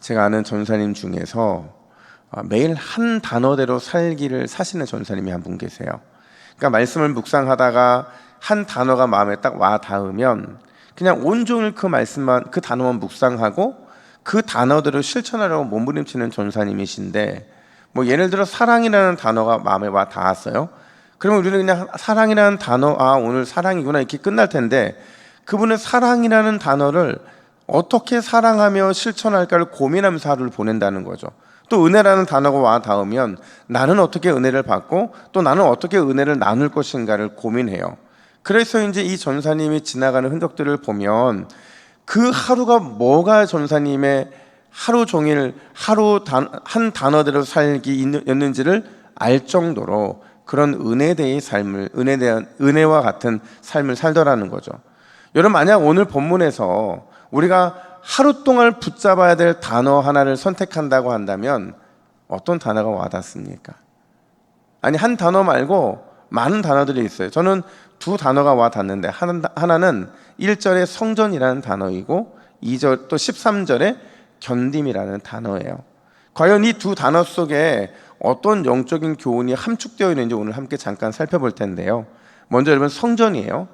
제가 아는 전사님 중에서 매일 한 단어대로 살기를 사시는 전사님이 한 분 계세요. 그러니까 말씀을 묵상하다가 한 단어가 마음에 딱 와 닿으면 그냥 온종일 그 말씀만, 그 단어만 묵상하고 그 단어대로 실천하려고 몸부림치는 전사님이신데, 뭐 예를 들어 사랑이라는 단어가 마음에 와 닿았어요. 그러면 우리는 그냥 사랑이라는 단어, 오늘 사랑이구나 이렇게 끝날 텐데, 그분은 사랑이라는 단어를 어떻게 사랑하며 실천할까를 고민하면서 하루를 보낸다는 거죠. 또 은혜라는 단어가 와 닿으면 나는 어떻게 은혜를 받고 또 나는 어떻게 은혜를 나눌 것인가를 고민해요. 그래서 이제 이 전사님이 지나가는 흔적들을 보면 그 하루가 뭐가 전사님의 하루 종일 한 단어대로 살기였는지를 알 정도로 그런 은혜대의 삶을, 은혜와 같은 삶을 살더라는 거죠. 여러분, 만약 오늘 본문에서 우리가 하루 동안 붙잡아야 될 단어 하나를 선택한다고 한다면 어떤 단어가 와닿습니까? 아니, 한 단어 말고 많은 단어들이 있어요. 저는 두 단어가 와닿는데, 하나는 1절에 성전이라는 단어이고 2절 또 13절에 견딤이라는 단어예요. 과연 이 두 단어 속에 어떤 영적인 교훈이 함축되어 있는지 오늘 함께 잠깐 살펴볼 텐데요. 먼저 여러분, 성전이에요.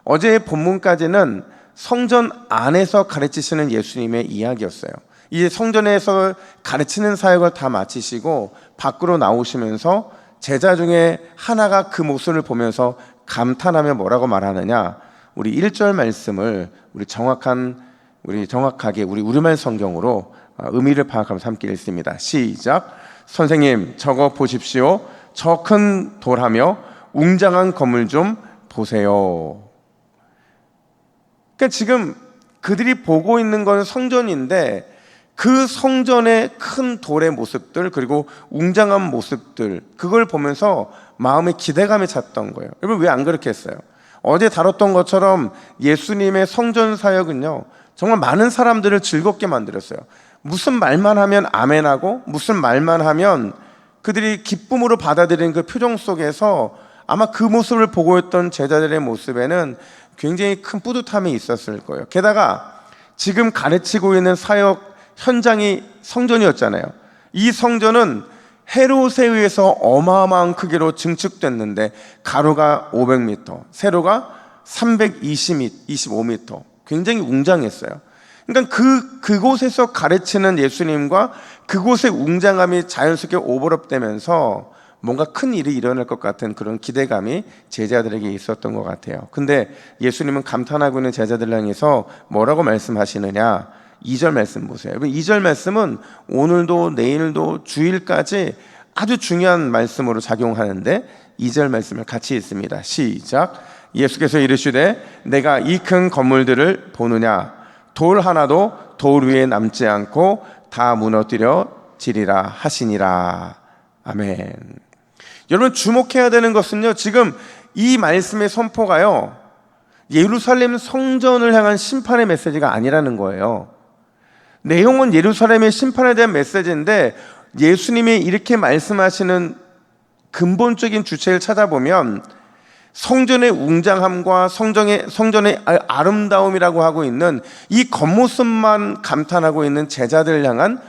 어제의 본문까지는 성전 안에서 가르치시는 예수님의 이야기였어요. 이제 성전에서 가르치는 사역을 다 마치시고 밖으로 나오시면서 제자 중에 하나가 그 모습을 보면서 감탄하며 뭐라고 말하느냐, 우리 1절 말씀을 정확하게 우리 우리말 성경으로 의미를 파악하면서 함께 읽습니다. 시작. 선생님, 저거 보십시오. 저 큰 돌하며 웅장한 건물 좀 보세요. 그러니까 지금 그들이 보고 있는 건 성전인데, 그 성전의 큰 돌의 모습들, 그리고 웅장한 모습들, 그걸 보면서 마음에 기대감이 찼던 거예요. 여러분, 왜 안 그렇게 했어요? 어제 다뤘던 것처럼 예수님의 성전 사역은요, 정말 많은 사람들을 즐겁게 만들었어요. 무슨 말만 하면 아멘하고, 무슨 말만 하면 그들이 기쁨으로 받아들이는 그 표정 속에서 아마 그 모습을 보고 있던 제자들의 모습에는 굉장히 큰 뿌듯함이 있었을 거예요. 게다가 지금 가르치고 있는 사역 현장이 성전이었잖아요. 이 성전은 헤롯에 의해서 어마어마한 크기로 증축됐는데, 가로가 500m, 세로가 325m, 굉장히 웅장했어요. 그러니까 그곳에서 가르치는 예수님과 그곳의 웅장함이 자연스럽게 오버랩되면서 뭔가 큰 일이 일어날 것 같은 그런 기대감이 제자들에게 있었던 것 같아요. 근데 예수님은 감탄하고 있는 제자들 향해서 뭐라고 말씀하시느냐, 2절 말씀 보세요. 2절 말씀은 오늘도 내일도 주일까지 아주 중요한 말씀으로 작용하는데, 2절 말씀을 같이 읽습니다. 시작. 예수께서 이르시되 내가 이 큰 건물들을 보느냐, 돌 하나도 돌 위에 남지 않고 다 무너뜨려지리라 하시니라. 아멘. 여러분, 주목해야 되는 것은요, 지금 이 말씀의 선포가요, 예루살렘 성전을 향한 심판의 메시지가 아니라는 거예요. 내용은 예루살렘의 심판에 대한 메시지인데, 예수님이 이렇게 말씀하시는 근본적인 주체를 찾아보면 성전의 웅장함과 성전의 아름다움이라고 하고 있는 이 겉모습만 감탄하고 있는 제자들을 향한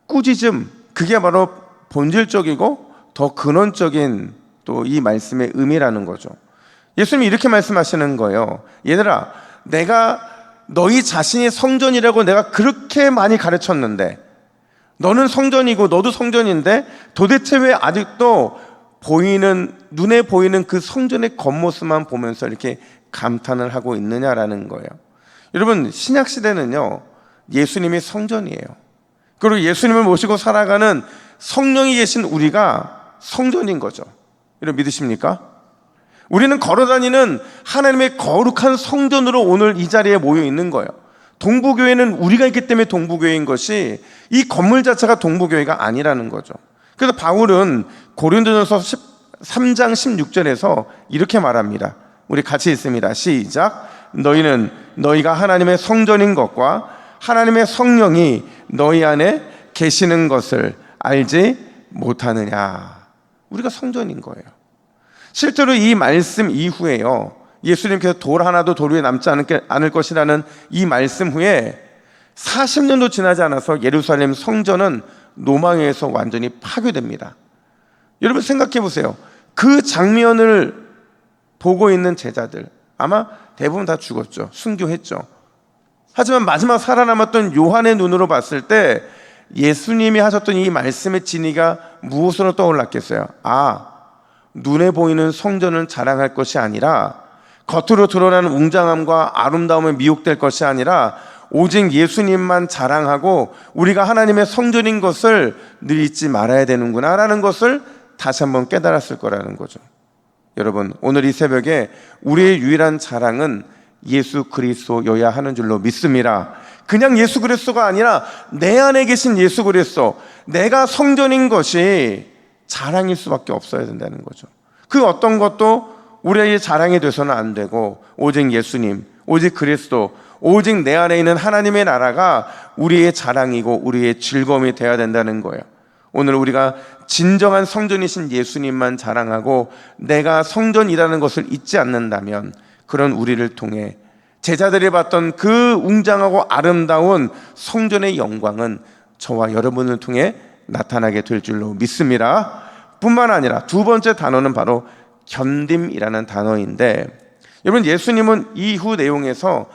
꾸짖음, 그게 바로 본질적이고 더 근원적인 또 이 말씀의 의미라는 거죠. 예수님이 이렇게 말씀하시는 거예요. 얘들아, 내가 너희 자신이 성전이라고 내가 그렇게 많이 가르쳤는데, 너는 성전이고 너도 성전인데 도대체 왜 아직도 눈에 보이는 그 성전의 겉모습만 보면서 이렇게 감탄을 하고 있느냐라는 거예요. 여러분, 신약시대는요, 예수님이 성전이에요. 그리고 예수님을 모시고 살아가는 성령이 계신 우리가 성전인 거죠. 여러분, 믿으십니까? 우리는 걸어다니는 하나님의 거룩한 성전으로 오늘 이 자리에 모여 있는 거예요. 동부교회는 우리가 있기 때문에 동부교회인 것이, 이 건물 자체가 동부교회가 아니라는 거죠. 그래서 바울은 고린도전서 3장 16절에서 이렇게 말합니다. 우리 같이 읽습니다. 시작. 너희가 하나님의 성전인 것과 하나님의 성령이 너희 안에 계시는 것을 알지 못하느냐. 우리가 성전인 거예요. 실제로 이 말씀 이후에요, 예수님께서 돌 하나도 돌 위에 남지 않을 것이라는 이 말씀 후에 40년도 지나지 않아서 예루살렘 성전은 노망에서 완전히 파괴됩니다. 여러분 생각해 보세요. 그 장면을 보고 있는 제자들 아마 대부분 다 죽었죠. 순교했죠. 하지만 마지막 살아남았던 요한의 눈으로 봤을 때 예수님이 하셨던 이 말씀의 진리가 무엇으로 떠올랐겠어요? 눈에 보이는 성전을 자랑할 것이 아니라, 겉으로 드러나는 웅장함과 아름다움에 미혹될 것이 아니라 오직 예수님만 자랑하고 우리가 하나님의 성전인 것을 늘 잊지 말아야 되는구나 라는 것을 다시 한번 깨달았을 거라는 거죠. 여러분, 오늘 이 새벽에 우리의 유일한 자랑은 예수 그리스도여야 하는 줄로 믿습니다. 그냥 예수 그리스도가 아니라 내 안에 계신 예수 그리스도, 내가 성전인 것이 자랑일 수밖에 없어야 된다는 거죠. 그 어떤 것도 우리의 자랑이 돼서는 안 되고 오직 예수님, 오직 그리스도, 오직 내 안에 있는 하나님의 나라가 우리의 자랑이고 우리의 즐거움이 되어야 된다는 거예요. 오늘 우리가 진정한 성전이신 예수님만 자랑하고 내가 성전이라는 것을 잊지 않는다면, 그런 우리를 통해 제자들이 봤던 그 웅장하고 아름다운 성전의 영광은 저와 여러분을 통해 나타나게 될 줄로 믿습니다. 뿐만 아니라 두 번째 단어는 바로 견딤이라는 단어인데, 여러분 예수님은 이후 내용에서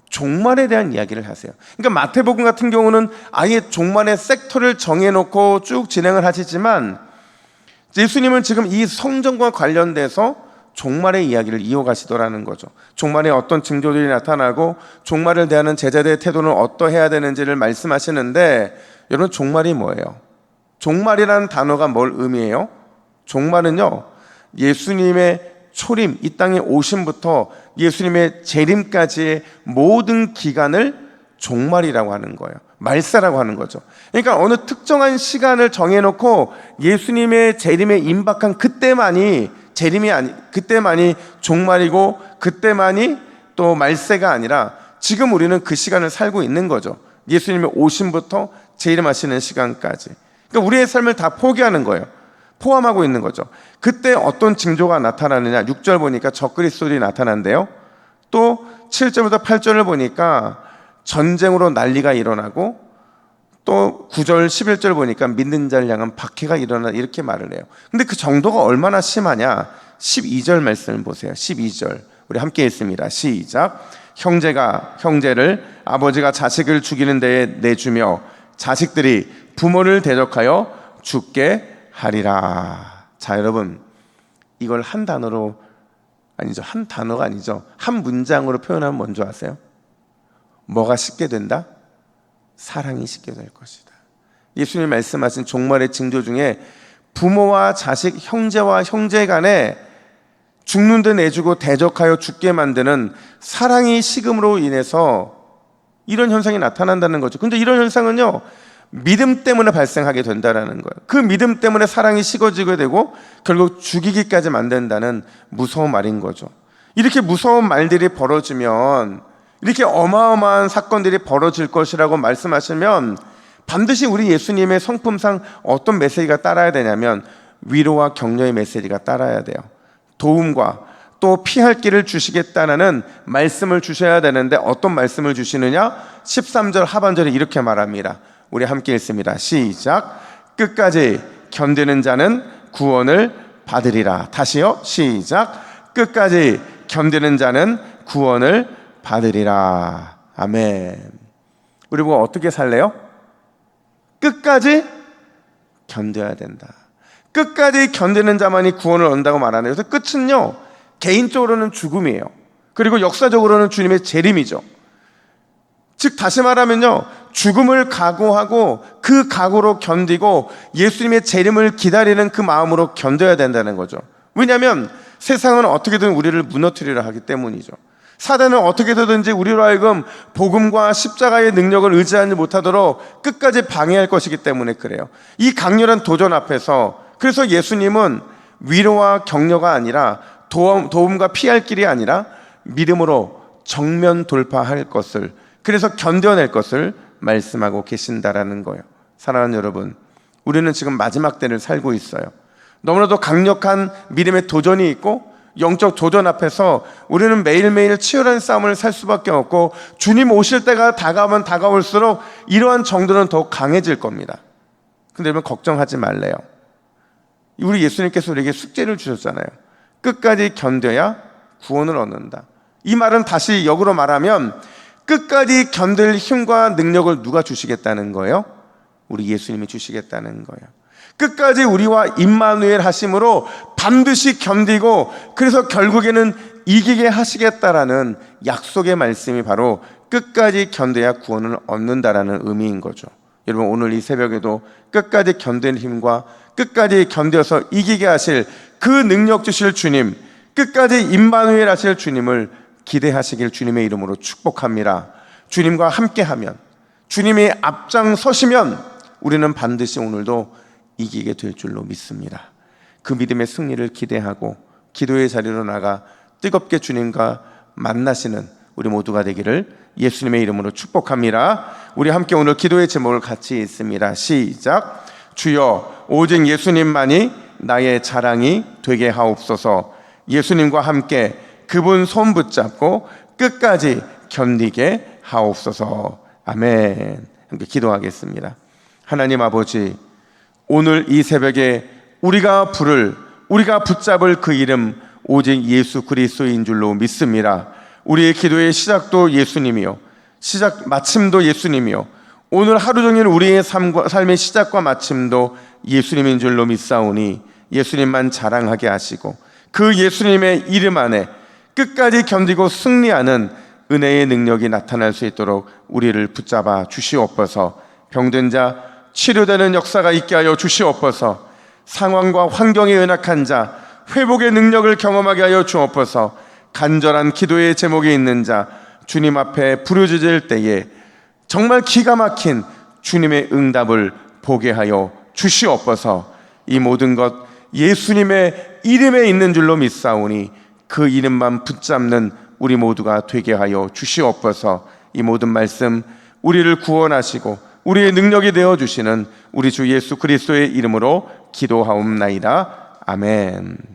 종말에 대한 이야기를 하세요. 그러니까 마태복음 같은 경우는 아예 종말의 섹터를 정해놓고 쭉 진행을 하시지만, 예수님은 지금 이 성전과 관련돼서 종말의 이야기를 이어가시더라는 거죠. 종말에 어떤 징조들이 나타나고 종말을 대하는 제자들의 태도는 어떠해야 되는지를 말씀하시는데, 여러분 종말이 뭐예요? 종말이라는 단어가 뭘 의미해요? 종말은요, 예수님의 초림, 이 땅에 오심부터 예수님의 재림까지의 모든 기간을 종말이라고 하는 거예요. 말세라고 하는 거죠. 그러니까 어느 특정한 시간을 정해놓고 예수님의 재림에 임박한 그때만이 그때만이 종말이고 그때만이 또 말세가 아니라 지금 우리는 그 시간을 살고 있는 거죠. 예수님의 오심부터 재림하시는 시간까지. 그러니까 우리의 삶을 다 포기하는 거예요. 포함하고 있는 거죠. 그때 어떤 징조가 나타나느냐, 6절 보니까 적그리스도들이 나타난대요. 또 7절부터 8절을 보니까 전쟁으로 난리가 일어나고, 또 9절 11절 보니까 믿는 자를 향한 박해가 일어나, 이렇게 말을 해요. 근데 그 정도가 얼마나 심하냐, 12절 말씀을 보세요. 12절 우리 함께 읽습니다. 시작. 형제가 형제를, 아버지가 자식을 죽이는 데에 내주며 자식들이 부모를 대적하여 죽게 하리라. 자, 여러분 이걸 한 단어가 아니죠. 한 문장으로 표현하면 뭔지 아세요? 뭐가 쉽게 된다? 사랑이 쉽게 될 것이다. 예수님 말씀하신 종말의 징조 중에 부모와 자식, 형제와 형제 간에 죽는 데 내주고 대적하여 죽게 만드는 사랑이 식음으로 인해서 이런 현상이 나타난다는 거죠. 근데 이런 현상은요, 믿음 때문에 발생하게 된다는 거예요. 그 믿음 때문에 사랑이 식어지게 되고 결국 죽이기까지 만든다는 무서운 말인 거죠. 이렇게 무서운 말들이 벌어지면, 이렇게 어마어마한 사건들이 벌어질 것이라고 말씀하시면 반드시 우리 예수님의 성품상 어떤 메시지가 따라야 되냐면 위로와 격려의 메시지가 따라야 돼요. 도움과 또 피할 길을 주시겠다는 말씀을 주셔야 되는데, 어떤 말씀을 주시느냐? 13절 하반절에 이렇게 말합니다. 우리 함께 읽습니다. 시작. 끝까지 견디는 자는 구원을 받으리라. 다시요. 시작. 끝까지 견디는 자는 구원을 받으리라. 아멘. 우리 뭐 어떻게 살래요? 끝까지 견뎌야 된다. 끝까지 견디는 자만이 구원을 얻는다고 말하네요. 그래서 끝은요, 개인적으로는 죽음이에요. 그리고 역사적으로는 주님의 재림이죠. 즉 다시 말하면요, 죽음을 각오하고 그 각오로 견디고 예수님의 재림을 기다리는 그 마음으로 견뎌야 된다는 거죠. 왜냐하면 세상은 어떻게든 우리를 무너뜨리려 하기 때문이죠. 사단은 어떻게든지 우리로 하여금 복음과 십자가의 능력을 의지하지 못하도록 끝까지 방해할 것이기 때문에 그래요. 이 강렬한 도전 앞에서, 그래서 예수님은 위로와 격려가 아니라 도움과 피할 길이 아니라 믿음으로 정면 돌파할 것을, 그래서 견뎌낼 것을 말씀하고 계신다라는 거예요. 사랑하는 여러분, 우리는 지금 마지막 때를 살고 있어요. 너무나도 강력한 믿음의 도전이 있고 영적 도전 앞에서 우리는 매일매일 치열한 싸움을 살 수밖에 없고, 주님 오실 때가 다가오면 다가올수록 이러한 정도는 더 강해질 겁니다. 근데 여러분 걱정하지 말래요. 우리 예수님께서 우리에게 숙제를 주셨잖아요. 끝까지 견뎌야 구원을 얻는다. 이 말은 다시 역으로 말하면 끝까지 견딜 힘과 능력을 누가 주시겠다는 거예요? 우리 예수님이 주시겠다는 거예요. 끝까지 우리와 임마누엘 하심으로 반드시 견디고, 그래서 결국에는 이기게 하시겠다라는 약속의 말씀이 바로 끝까지 견뎌야 구원을 얻는다라는 의미인 거죠. 여러분 오늘 이 새벽에도 끝까지 견딜 힘과 끝까지 견뎌서 이기게 하실 그 능력 주실 주님, 끝까지 임마누엘 하실 주님을 기대하시길 주님의 이름으로 축복합니다. 주님과 함께하면, 주님이 앞장서시면 우리는 반드시 오늘도 이기게 될 줄로 믿습니다. 그 믿음의 승리를 기대하고 기도의 자리로 나가 뜨겁게 주님과 만나시는 우리 모두가 되기를 예수님의 이름으로 축복합니다. 우리 함께 오늘 기도의 제목을 같이 읽습니다. 시작. 주여, 오직 예수님만이 나의 자랑이 되게 하옵소서. 예수님과 함께 그분 손 붙잡고 끝까지 견디게 하옵소서. 아멘. 함께 기도하겠습니다. 하나님 아버지, 오늘 이 새벽에 우리가 붙잡을 그 이름 오직 예수 그리스도인 줄로 믿습니다. 우리의 기도의 시작도 예수님이요, 마침도 예수님이요, 오늘 하루 종일 우리의 삶의 시작과 마침도 예수님인 줄로 믿사오니 예수님만 자랑하게 하시고 그 예수님의 이름 안에 끝까지 견디고 승리하는 은혜의 능력이 나타날 수 있도록 우리를 붙잡아 주시옵소서. 병든 자 치료되는 역사가 있게 하여 주시옵소서. 상황과 환경에 연약한 자 회복의 능력을 경험하게 하여 주옵소서. 간절한 기도의 제목이 있는 자 주님 앞에 부르짖을 때에 정말 기가 막힌 주님의 응답을 보게 하여 주시옵소서. 이 모든 것 예수님의 이름에 있는 줄로 믿사오니 그 이름만 붙잡는 우리 모두가 되게 하여 주시옵소서. 이 모든 말씀 우리를 구원하시고 우리의 능력이 되어주시는 우리 주 예수 그리스도의 이름으로 기도하옵나이다. 아멘.